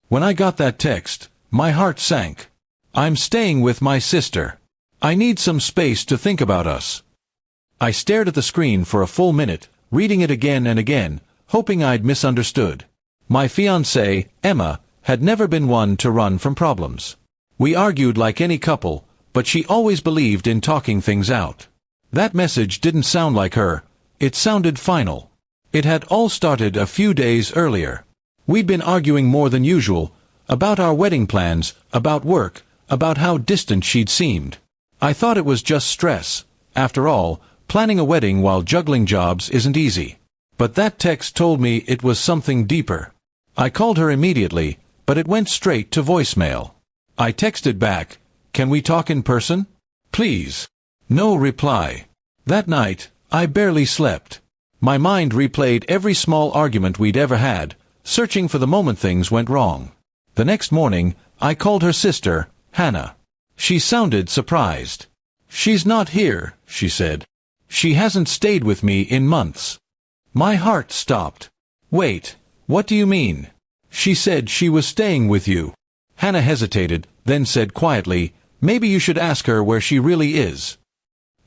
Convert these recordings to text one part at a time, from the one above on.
When I got that text, my heart sank. I'm staying with my sister. I need some space to think about us. I stared at the screen for a full minute, reading it again and again, hoping I'd misunderstood. My fiancée, Emma, had never been one to run from problems. We argued like any couple, but she always believed in talking things out. That message didn't sound like her. It sounded final. It had all started a few days earlier. We'd been arguing more than usual, about our wedding plans, about work, about how distant she'd seemed. I thought it was just stress. After all, planning a wedding while juggling jobs isn't easy. But that text told me it was something deeper. I called her immediately, but it went straight to voicemail. I texted back, "Can we talk in person? Please." No reply. That night, I barely slept. My mind replayed every small argument we'd ever had, searching for the moment things went wrong. The next morning, I called her sister, Hannah. She sounded surprised. "She's not here," she said. "She hasn't stayed with me in months." My heart stopped. "Wait, what do you mean?" "She said she was staying with you." Hannah hesitated, then said quietly, "Maybe you should ask her where she really is."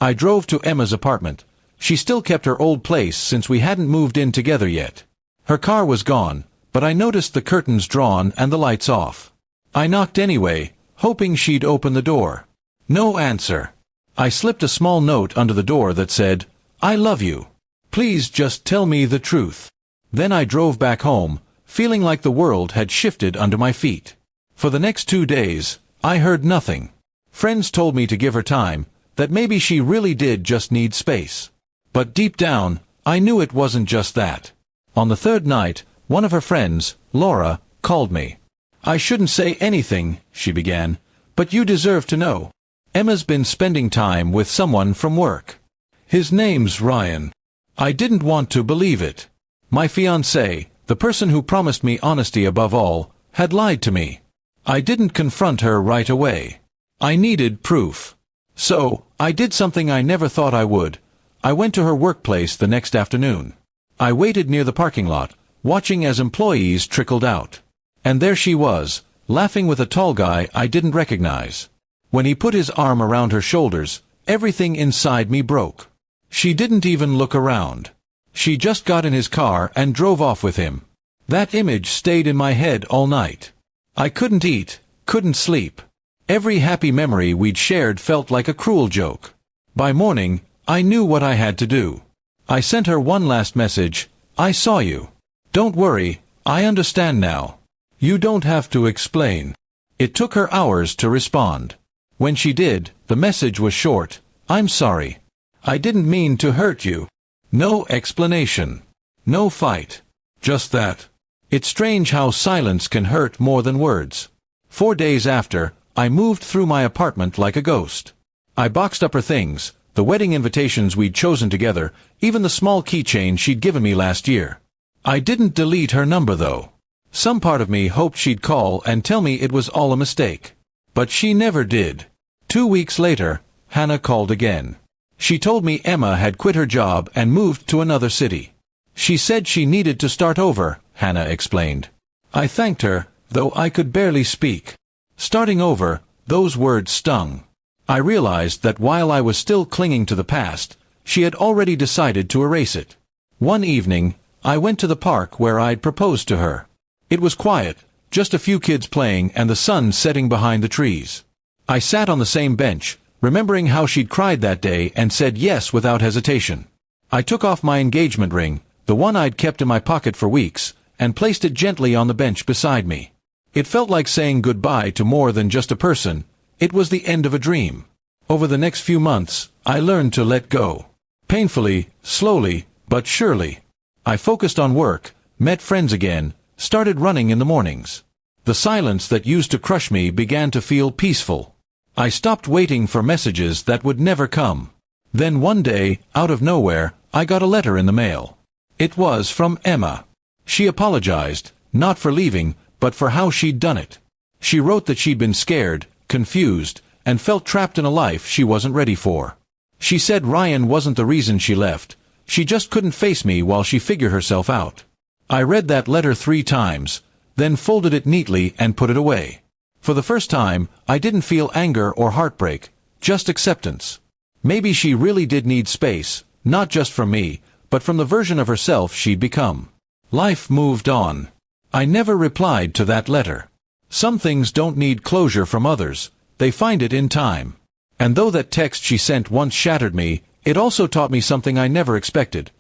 I drove to Emma's apartment. She still kept her old place since we hadn't moved in together yet. Her car was gone, but I noticed the curtains drawn and the lights off. I knocked anyway, hoping she'd open the door. No answer. I slipped a small note under the door that said, "I love you. Please just tell me the truth." Then I drove back home, feeling like the world had shifted under my feet. For the next 2 days, I heard nothing. Friends told me to give her time, that maybe she really did just need space. But deep down, I knew it wasn't just that. On the third night, one of her friends, Laura, called me. "I shouldn't say anything," she began, "but you deserve to know. Emma's been spending time with someone from work. His name's Ryan." I didn't want to believe it. My fiancé, the person who promised me honesty above all, had lied to me. I didn't confront her right away. I needed proof. So, I did something I never thought I would. I went to her workplace the next afternoon. I waited near the parking lot, watching as employees trickled out. And there she was, laughing with a tall guy I didn't recognize. When he put his arm around her shoulders, everything inside me broke. She didn't even look around. She just got in his car and drove off with him. That image stayed in my head all night. I couldn't eat, couldn't sleep. Every happy memory we'd shared felt like a cruel joke. By morning, I knew what I had to do. I sent her one last message, "I saw you. Don't worry, I understand now. You don't have to explain." It took her hours to respond. When she did, the message was short, "I'm sorry. I didn't mean to hurt you." No explanation. No fight. Just that. It's strange how silence can hurt more than words. 4 days after, I moved through my apartment like a ghost. I boxed up her things, the wedding invitations we'd chosen together, even the small keychain she'd given me last year. I didn't delete her number though. Some part of me hoped she'd call and tell me it was all a mistake. But she never did. 2 weeks later, Hannah called again. She told me Emma had quit her job and moved to another city. She said she needed to start over, Hannah explained. I thanked her, though I could barely speak. Starting over, those words stung. I realized that while I was still clinging to the past, she had already decided to erase it. One evening, I went to the park where I'd proposed to her. It was quiet, just a few kids playing and the sun setting behind the trees. I sat on the same bench, remembering how she'd cried that day and said yes without hesitation. I took off my engagement ring, the one I'd kept in my pocket for weeks, and placed it gently on the bench beside me. It felt like saying goodbye to more than just a person. It was the end of a dream. Over the next few months, I learned to let go. Painfully, slowly, but surely. I focused on work, met friends again, started running in the mornings. The silence that used to crush me began to feel peaceful. I stopped waiting for messages that would never come. Then one day, out of nowhere, I got a letter in the mail. It was from Emma. She apologized, not for leaving, but for how she'd done it. She wrote that she'd been scared, confused, and felt trapped in a life she wasn't ready for. She said Ryan wasn't the reason she left. She just couldn't face me while she figured herself out. I read that letter 3 times, then folded it neatly and put it away. For the first time, I didn't feel anger or heartbreak, just acceptance. Maybe she really did need space, not just from me, but from the version of herself she'd become. Life moved on. I never replied to that letter. Some things don't need closure from others, they find it in time. And though that text she sent once shattered me, it also taught me something I never expected.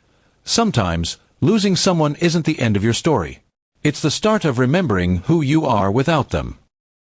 Sometimes, losing someone isn't the end of your story. It's the start of remembering who you are without them.